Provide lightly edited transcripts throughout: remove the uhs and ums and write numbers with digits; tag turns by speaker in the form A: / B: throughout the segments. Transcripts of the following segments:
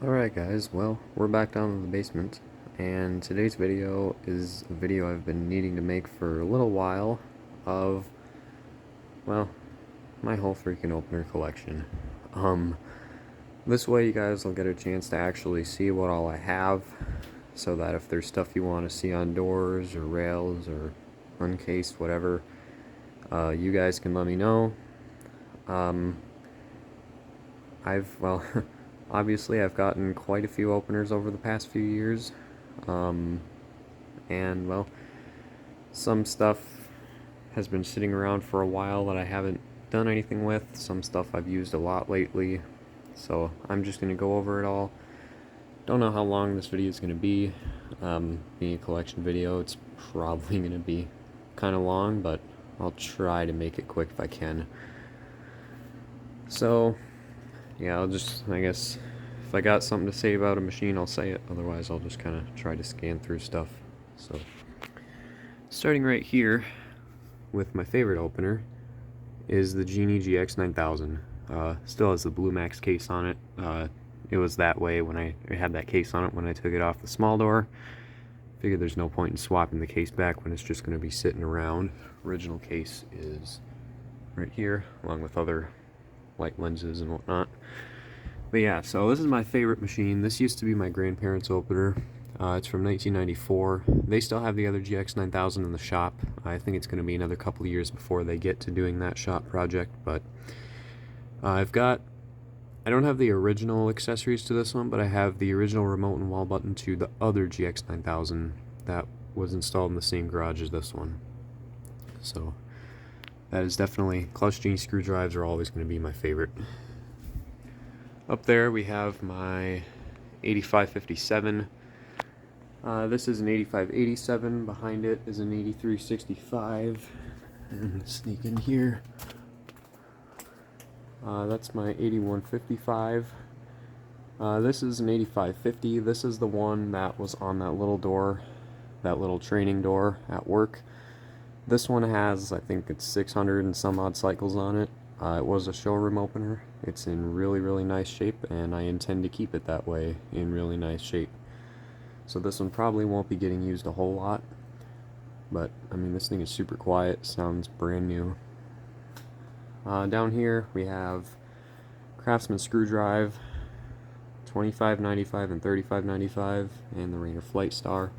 A: Alright guys, well, we're back down in the basement, and today's video is a video I've been needing to make for a little while of, well, my whole freaking opener collection. This way you guys will get a chance to actually see what all I have, so that if there's stuff you want to see on doors, or rails, or uncased, whatever, you guys can let me know. Well, obviously I've gotten quite a few openers over the past few years, and well, some stuff has been sitting around for a while that I haven't done anything with. Some stuff I've used a lot lately, so I'm just going to go over it all. Don't know how long this video is going to be. Being a collection video, it's probably going to be kind of long, but I'll try to make it quick if I can. So yeah, I guess, if I got something to say about a machine, I'll say it. Otherwise, I'll just kind of try to scan through stuff. So, starting right here with my favorite opener is the Genie GX9000. Still has the Blue Max case on it. It was that way when I had that case on it when I took it off the small door. Figured there's no point in swapping the case back when it's just going to be sitting around. Original case is right here, along with other light lenses and whatnot. But yeah, so this is my favorite machine. This used to be my grandparents' opener. It's from 1994. They still have the other GX9000 in the shop. I think it's going to be another couple of years before they get to doing that shop project, but I don't have the original accessories to this one, but I have the original remote and wall button to the other GX9000 that was installed in the same garage as this one. So that is definitely, clutch Genie screwdrivers are always going to be my favorite. Up there we have my 8557. This is an 8587. Behind it is an 8365. And sneak in here. That's my 8155. This is an 8550. This is the one that was on that little door, that little training door at work. This one has, I think it's 600 and some odd cycles on it. It was a showroom opener. It's in really, really nice shape, and I intend to keep it that way, in really nice shape. So this one probably won't be getting used a whole lot, but I mean, this thing is super quiet, sounds brand new. Down here we have Craftsman screwdriver, 2595 and 3595, and the Rainer Flight Star.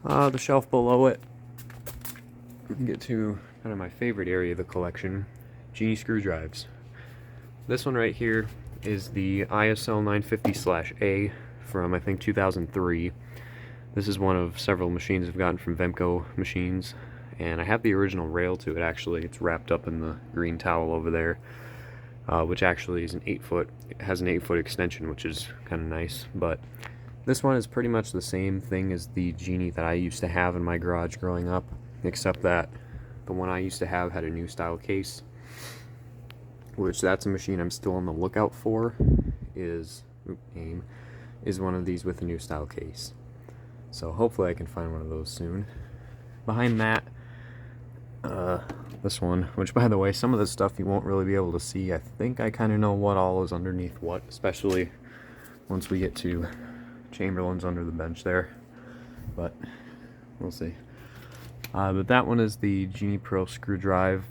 A: The shelf below it, we can get to kind of my favorite area of the collection, Genie screwdrivers. This one right here is the ISL 950/A from, I think, 2003. This is one of several machines I've gotten from Vemco machines, and I have the original rail to it. Actually, it's wrapped up in the green towel over there, which actually is an 8-foot. It has an 8-foot extension, which is kind of nice, but this one is pretty much the same thing as the Genie that I used to have in my garage growing up, except that the one I used to have had a new style case, which that's a machine I'm still on the lookout for, is one of these with a new style case. So hopefully I can find one of those soon. Behind that, this one, which by the way, some of this stuff you won't really be able to see. I think I kind of know what all is underneath what, especially once we get to Chamberlain's under the bench there, but we'll see. But that one is the Genie Pro screwdriver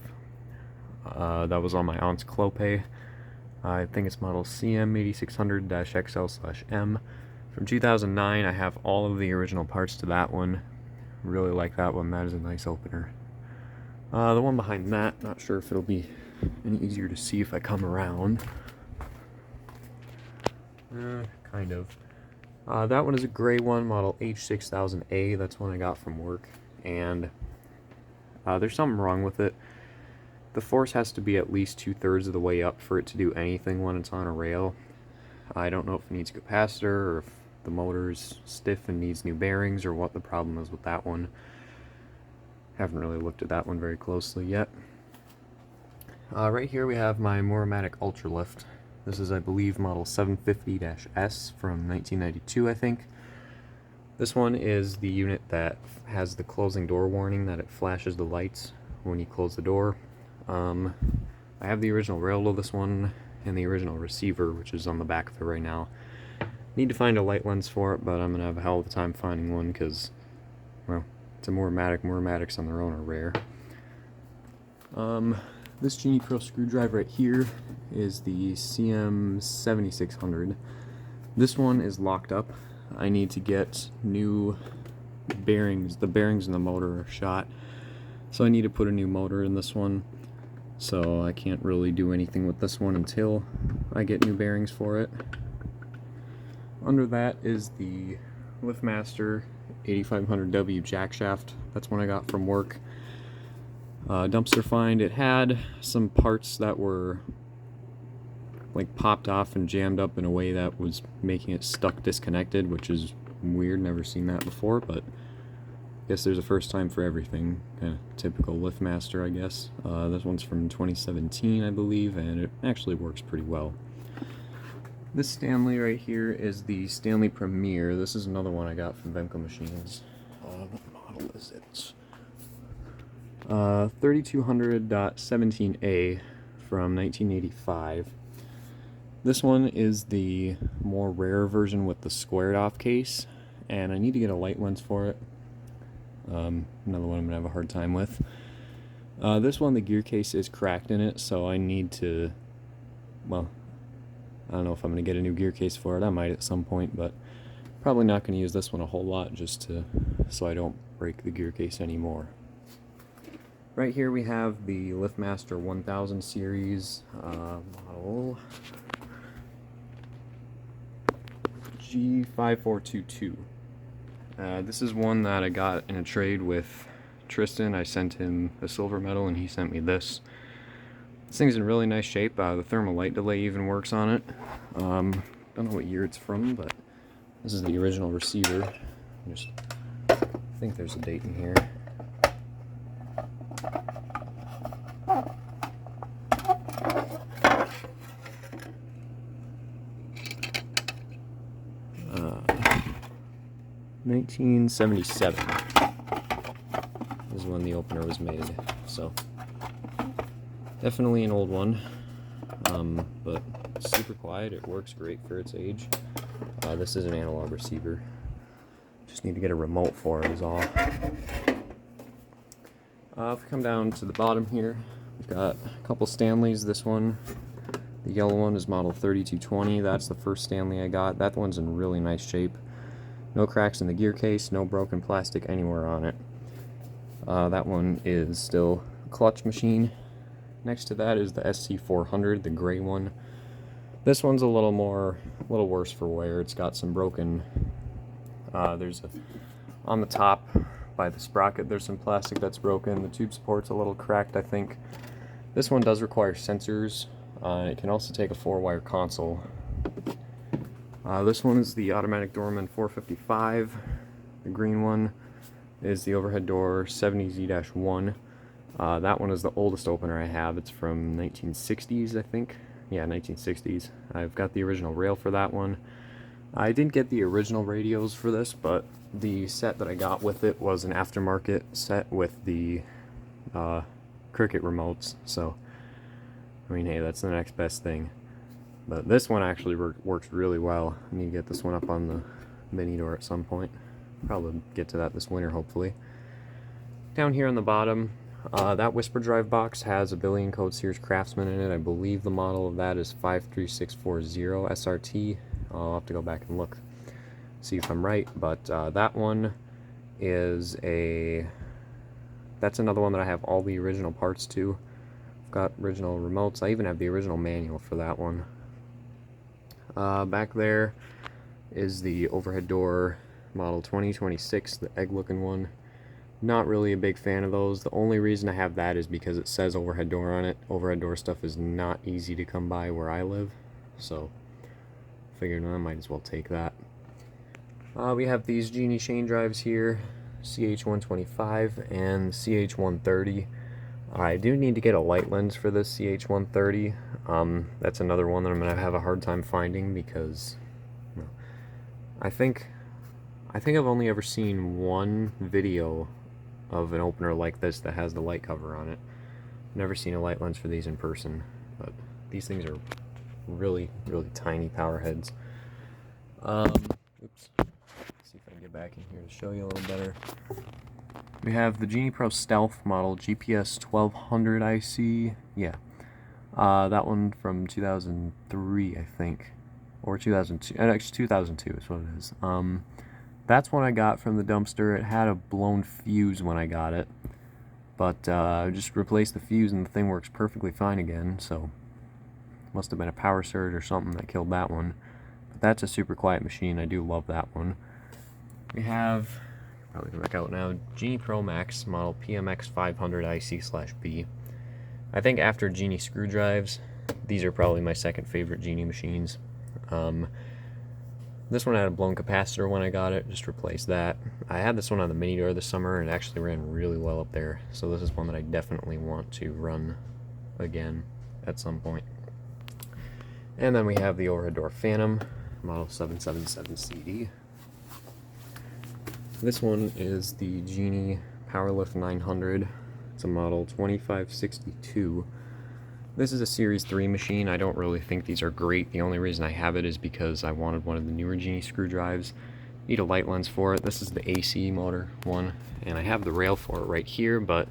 A: that was on my aunt's Clope. I think it's model CM8600-XL/M. From 2009, I have all of the original parts to that one. Really like that one. That is a nice opener. The one behind that, not sure if it'll be any easier to see if I come around. Kind of. That one is a gray one, model H6000A. That's one I got from work, and there's something wrong with it. The force has to be at least 2/3 of the way up for it to do anything when it's on a rail. I don't know if it needs a capacitor, or if the motor's stiff and needs new bearings, or what the problem is with that one. Haven't really looked at that one very closely yet. Right here we have my More-Matic Ultralift. This is, I believe, model 750-S from 1992, I think. This one is the unit that has the closing door warning, that it flashes the lights when you close the door. I have the original rail to this one, and the original receiver, which is on the back of it right now. Need to find a light lens for it, but I'm gonna have a hell of a time finding one because, well, it's a More-Matic. More-Matics on their own are rare. This Genie Pro screwdriver right here is the CM7600. This one is locked up. I need to get new bearings. The bearings in the motor are shot, so I need to put a new motor in this one. So I can't really do anything with this one until I get new bearings for it. Under that is the LiftMaster 8500W jack shaft. That's one I got from work. Dumpster find. It had some parts that were like popped off and jammed up in a way that was making it stuck disconnected, which is weird. Never seen that before, but I guess there's a first time for everything. Kind of typical LiftMaster, I guess. This one's from 2017, I believe, and it actually works pretty well. This Stanley right here is the Stanley Premier. This is another one I got from Venco Machines. What model is it? 3200.17A from 1985. This one is the more rare version with the squared off case, and I need to get a light lens for it. Another one I'm gonna have a hard time with. This one, the gear case is cracked in it, so I need to, well, I don't know if I'm gonna get a new gear case for it. I might at some point, but probably not gonna use this one a whole lot just so I don't break the gear case anymore. Right here we have the LiftMaster 1000 series model G5422. This is one that I got in a trade with Tristan. I sent him a silver medal and he sent me this. This thing's in really nice shape. The thermal light delay even works on it. Don't know what year it's from, but this is the original receiver. I think there's a date in here. 1977 is when the opener was made, so definitely an old one, but super quiet. It works great for its age. This is an analog receiver. Just need to get a remote for it is all. If we come down to the bottom here, we've got a couple Stanleys. This one, the yellow one, is model 3220. That's the first Stanley I got. That one's in really nice shape. No cracks in the gear case, no broken plastic anywhere on it. That one is still a clutch machine. Next to that is the SC400, the gray one. This one's a little worse for wear. It's got some broken, on the top by the sprocket, there's some plastic that's broken. The tube support's a little cracked, I think. This one does require sensors. It can also take a 4-wire console. This one is the automatic doorman 455. The green one is the overhead door 70Z-1. That one is the oldest opener I have. It's from 1960s, I think. Yeah, 1960s. I've got the original rail for that one. I didn't get the original radios for this, but the set that I got with it was an aftermarket set with the Cricket remotes. So, I mean, hey, that's the next best thing. But this one actually works really well. I need to get this one up on the mini door at some point. Probably get to that this winter, hopefully. Down here on the bottom, that Whisper Drive box has a billion code Sears Craftsman in it. I believe the model of that is 53640 SRT. I'll have to go back and look, see if I'm right. But that one is that's another one that I have all the original parts to. I've got original remotes. I even have the original manual for that one. Back there is the overhead door model 2026, the egg looking one. Not really a big fan of those. The only reason I have that is because it says overhead door on it. Overhead door stuff is not easy to come by where I live, so figured I might as well take that. We have these Genie chain drives here, CH125 and CH130. I do need to get a light lens for this CH130. That's another one that I'm going to have a hard time finding because I think I've only ever seen one video of an opener like this that has the light cover on it. Never seen a light lens for these in person, but these things are really, really tiny power heads. Oops. Let's see if I can get back in here to show you a little better. We have the Genie Pro Stealth model, GPS 1200 IC. Yeah. That one from 2003, I think. Or 2002. Actually, 2002 is what it is. That's one I got from the dumpster. It had a blown fuse when I got it. But I just replaced the fuse and the thing works perfectly fine again, so must have been a power surge or something that killed that one. But that's a super quiet machine. I do love that one. We have, probably come back out now, Genie Pro Max model PMX 500 IC/B. I think after Genie screw drives, these are probably my second favorite Genie machines. This one had a blown capacitor when I got it, just replaced that. I had this one on the mini door this summer and it actually ran really well up there, so this is one that I definitely want to run again at some point. And then we have the overhead door Phantom, model 777CD. This one is the Genie Powerlift 900. It's a model 2562. This is a Series 3 machine. I don't really think these are great. The only reason I have it is because I wanted one of the newer Genie screw drives. Need a light lens for it. This is the AC motor one, and I have the rail for it right here, and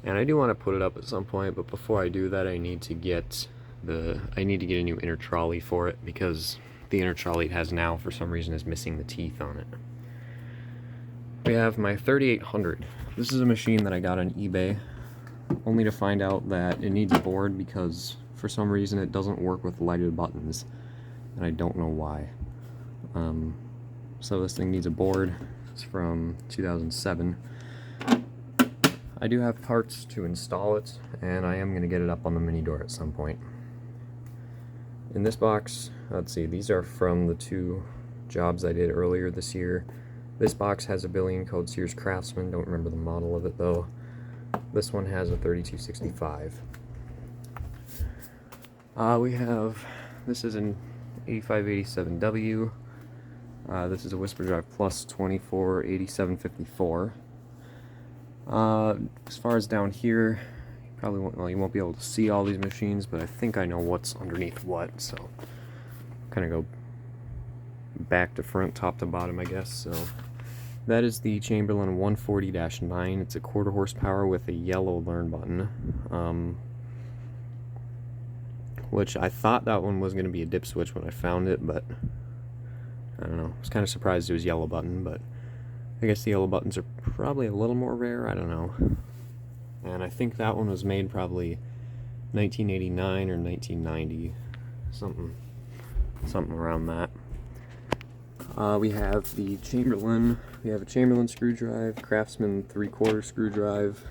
A: I do want to put it up at some point, but before I do that I need to get a new inner trolley for it, because the inner trolley it has now for some reason is missing the teeth on it. We have my 3800. This is a machine that I got on eBay, only to find out that it needs a board because for some reason it doesn't work with lighted buttons, and I don't know why. So this thing needs a board. It's from 2007. I do have parts to install it, and I am going to get it up on the mini door at some point. In this box, let's see, these are from the 2 jobs I did earlier this year. This box has a billion code Sears Craftsman, don't remember the model of it though. This one has a 3265. This is an 8587W. This is a Whisper Drive Plus 248754. As far as down here, you won't be able to see all these machines, but I think I know what's underneath what, so kind of go back to front, top to bottom, I guess. So that is the Chamberlain 140-9. It's a 1/4 horsepower with a yellow learn button, which I thought that one was going to be a dip switch when I found it, but I don't know. I was kind of surprised it was yellow button, but I guess the yellow buttons are probably a little more rare, I don't know. And I think that one was made probably 1989 or 1990, something around that. We have the Chamberlain. We have a Chamberlain screw drive, Craftsman 3/4 screw drive.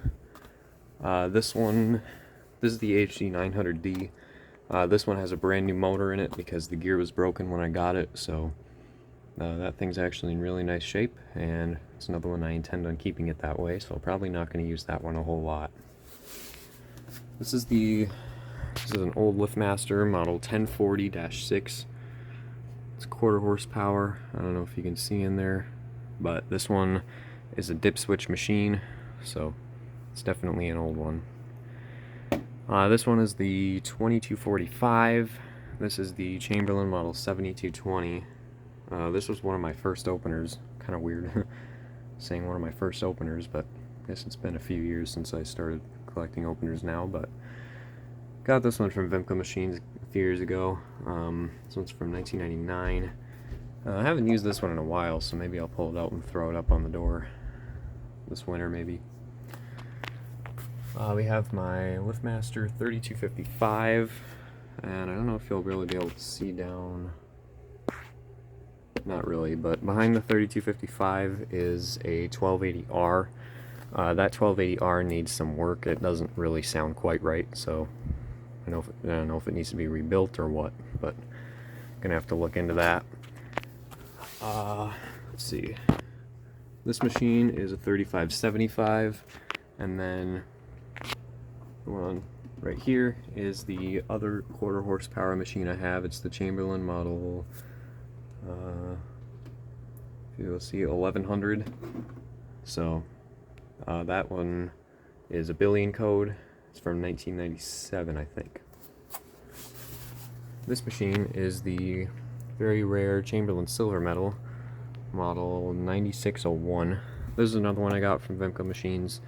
A: This is the HD 900D. This one has a brand new motor in it because the gear was broken when I got it, so that thing's actually in really nice shape, and it's another one I intend on keeping it that way, so I'm probably not going to use that one a whole lot. This is an old LiftMaster model 1040-6. It's 1/4 horsepower. I don't know if you can see in there, but this one is a dip switch machine, so it's definitely an old one. This one is the 2245. This is the Chamberlain model 7220. This was one of my first openers. Kind of weird saying one of my first openers, but I guess it's been a few years since I started collecting openers now, but got this one from Vimco Machines a few years ago. This one's from 1999. I haven't used this one in a while, so maybe I'll pull it out and throw it up on the door this winter, maybe. We have my LiftMaster 3255, and I don't know if you'll really be able to see down. Not really, but behind the 3255 is a 1280R. That 1280R needs some work. It doesn't really sound quite right, so I don't know if it needs to be rebuilt or what, but I'm gonna have to look into that. Let's see. This machine is a 3575, and then the one right here is the other 1/4 horsepower machine I have. It's the Chamberlain model, you'll see 1100. So that one is a billion code. It's from 1997, I think. This machine is the very rare Chamberlain Silver Medal, model 9601. This is another one I got from Vimco Machines.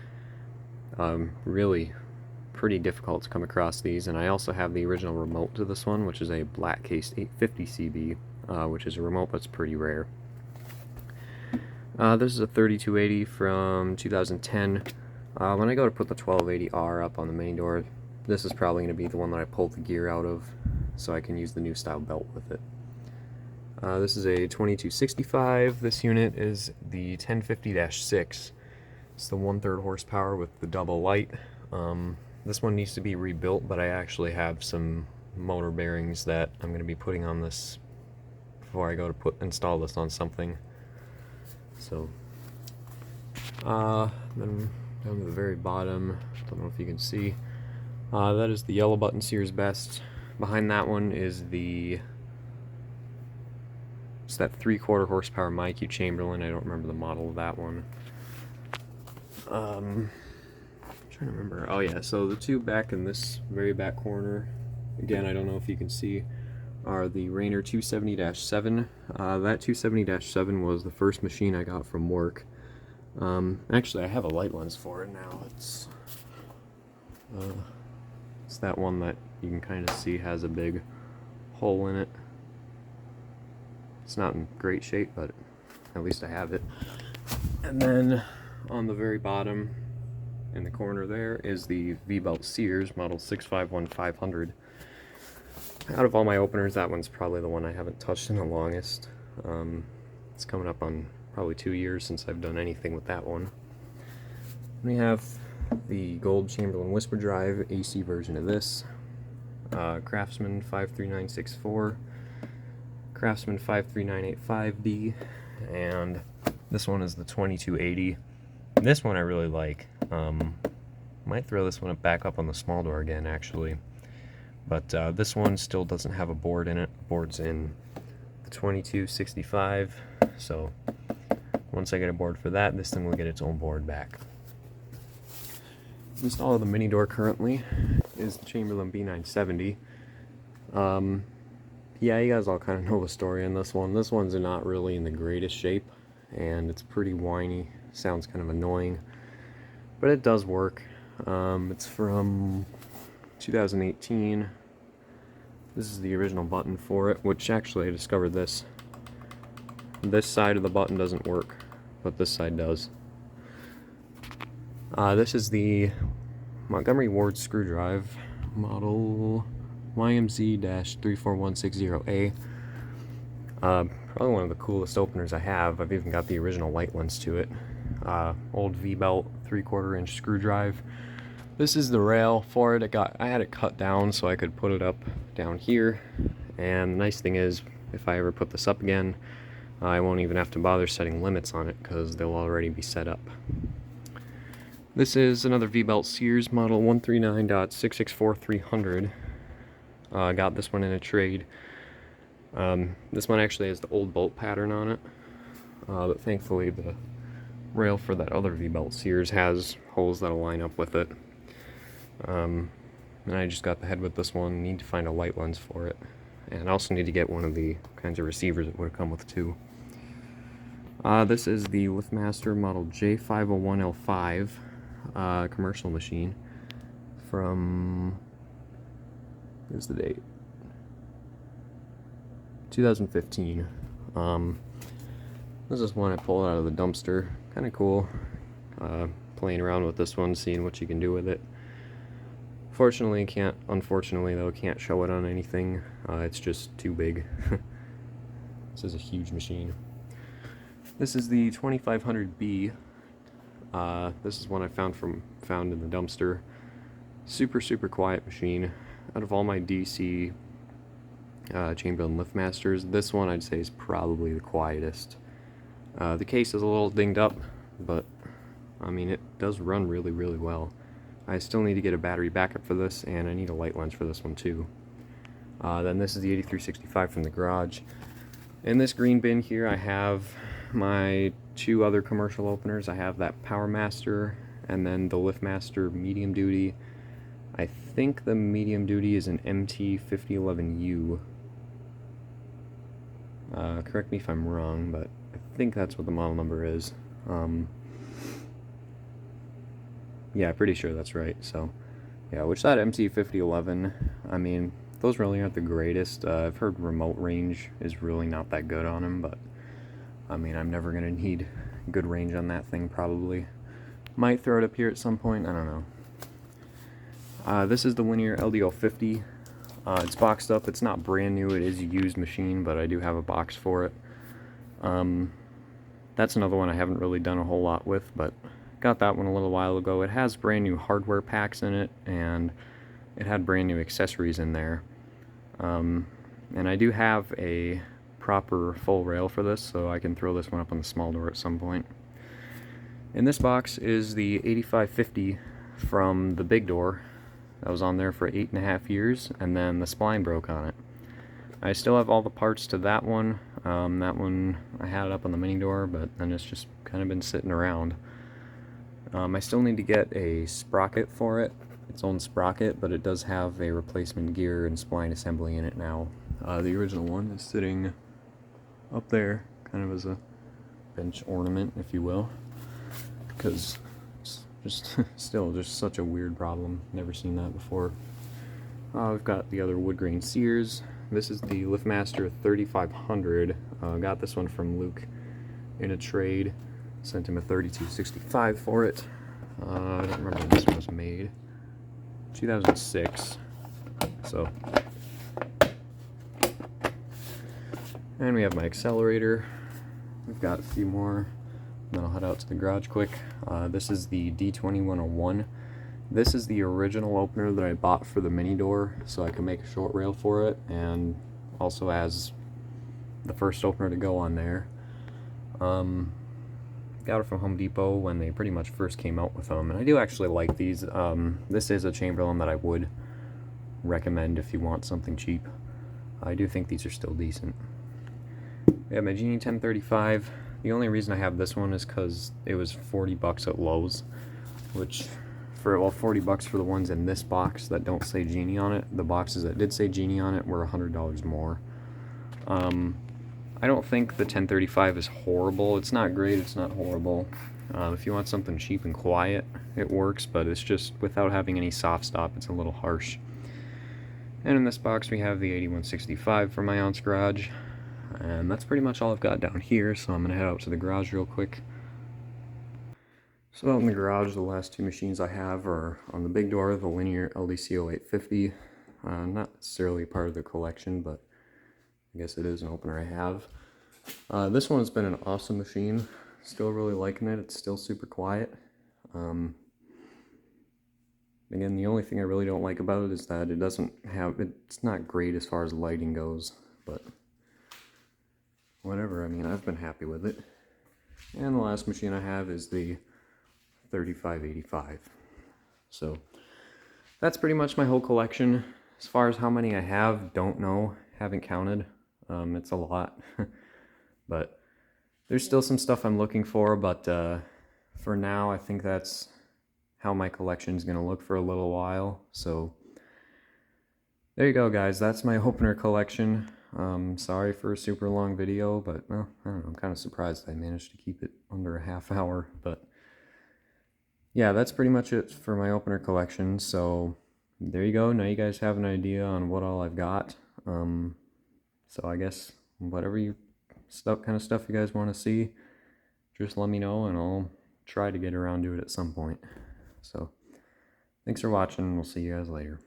A: Really pretty difficult to come across these, and I also have the original remote to this one, which is a black case 850 CB, which is a remote that's pretty rare. This is a 3280 from 2010. When I go to put the 1280R up on the main door, this is probably going to be the one that I pull the gear out of so I can use the new style belt with it. This is a 2265. This unit is the 1050-6. It's the 1/3 horsepower with the double light. This one needs to be rebuilt, but I actually have some motor bearings that I'm going to be putting on this before I go to install this on something. So, then down to the very bottom, don't know if you can see, that is the yellow button Sears Best. Behind that one is it's that 3/4 horsepower MyQ Chamberlain. I don't remember the model of that one. I'm trying to remember. Oh yeah, so the two back in this very back corner, again, I don't know if you can see, are the Rainer 270-7. That 270-7 was the first machine I got from work. Actually, I have a light lens for it now. It's that one that you can kind of see has a big hole in it. It's not in great shape, but at least I have it. And then on the very bottom in the corner there is the V-Belt Sears model 651500. Out of all my openers, that one's probably the one I haven't touched in the longest. It's coming up on probably 2 years since I've done anything with that one. We have the gold Chamberlain Whisper Drive AC version of this. Craftsman 53964, Craftsman 53985D, and this one is the 2280. This one I really like. Might throw this one back up on the small door again, actually. But this one still doesn't have a board in it. The board's in the 2265, so once I get a board for that, this thing will get its own board back. Install of the mini door currently is the Chamberlain B970. Yeah, you guys all kind of know the story on this one. This one's not really in the greatest shape, and it's pretty whiny. Sounds kind of annoying, but it does work. It's from 2018. This is the original button for it, which actually I discovered this. This side of the button doesn't work, but this side does. This is the Montgomery Ward screw drive, model YMZ-34160A. Probably one of the coolest openers I have. I've even got the original light lens to it. Old V-Belt 3/4 inch screw drive. This is the rail for it. I had it cut down so I could put it up down here. And the nice thing is, if I ever put this up again, I won't even have to bother setting limits on it because they'll already be set up. This is another V-Belt Sears model 139.664300. Got this one in a trade. This one actually has the old bolt pattern on it, but thankfully the rail for that other V-Belt Sears has holes that'll line up with it. And I just got the head with this one. Need to find a light lens for it, and I also need to get one of the kinds of receivers that would have come with too. This is the LiftMaster model J501L5 commercial machine from, here's the date, 2015. This is one I pulled out of the dumpster. Kind of cool. Playing around with this one, seeing what you can do with it. Unfortunately though, can't show it on anything. It's just too big. This is a huge machine. This is the 2500B. This is one I found in the dumpster. Super quiet machine. Out of all my DC Chamberlain LiftMasters, this one I'd say is probably the quietest. The case is a little dinged up, but I mean, it does run really well. I still need to get a battery backup for this, and I need a light lens for this one too. Then this is the 8365 from the garage. In this green bin here, I have my two other commercial openers. I have that Power Master, and then the LiftMaster medium duty, I think the medium duty is an MT5011U. Correct me if I'm wrong, but I think that's what the model number is. Yeah, pretty sure that's right. So, yeah, which that MT5011, I mean, those really aren't the greatest. I've heard remote range is really not that good on them, but I mean, I'm never going to need good range on that thing, probably. Might throw it up here at some point, I don't know. This is the Linear LDO50. It's boxed up. It's not brand new. It is a used machine, but I do have a box for it. That's another one I haven't really done a whole lot with, but got that one a little while ago. It has brand new hardware packs in it, and it had brand new accessories in there. And I do have a proper full rail for this, so I can throw this one up on the small door at some point. In this box is the 8550 from the big door. That was on there for 8.5 years, and then the spline broke on it. I still have all the parts to that one. That one I had it up on the mini door, but then it's just kind of been sitting around. I still need to get a sprocket for it, its own sprocket, but it does have a replacement gear and spline assembly in it now. The original one is sitting up there, kind of as a bench ornament, if you will, because it's just still just such a weird problem. Never seen that before. We've got the other wood grain Sears. This is the LiftMaster 3500. Got this one from Luke in a trade. Sent him a 3265 for it. I don't remember when this one was made. 2006. So. And we have my accelerator. We've got a few more. Then I'll head out to the garage quick. This is the D2101. This is the original opener that I bought for the mini door, so I can make a short rail for it, and also as the first opener to go on there. Got it from Home Depot when they pretty much first came out with them, and I do actually like these. This is a Chamberlain that I would recommend if you want something cheap. I do think these are still decent. We have my Genie 1035. The only reason I have this one is because it was 40 bucks at Lowe's, which, well, 40 bucks for the ones in this box that don't say Genie on it. The boxes that did say Genie on it were $100 more. I don't think the 1035 is horrible. It's not great, it's not horrible. If you want something cheap and quiet, it works, but it's just, without having any soft stop, it's a little harsh. And in this box we have the 8165 from my aunt's garage. And that's pretty much all I've got down here, so I'm going to head out to the garage real quick. So out in the garage, the last two machines I have are on the big door, the Linear LDCO850. Not necessarily part of the collection, but I guess it is an opener I have. This one has been an awesome machine. Still really liking it. It's still super quiet. Again, the only thing I really don't like about it is that it doesn't have, it's not great as far as lighting goes, but whatever. I mean, I've been happy with it. And the last machine I have is the 3585. So that's pretty much my whole collection. As far as how many I have, don't know, haven't counted. It's a lot. But there's still some stuff I'm looking for, but for now I think that's how my collection is going to look for a little while. So there you go, guys. That's my opener collection. Sorry for a super long video, but well, I don't know, I'm kind of surprised I managed to keep it under a half hour. But yeah, that's pretty much it for my opener collection. So there you go. Now you guys have an idea on what all I've got. So I guess whatever kind of stuff you guys want to see, just let me know and I'll try to get around to it at some point. So thanks for watching. We'll see you guys later.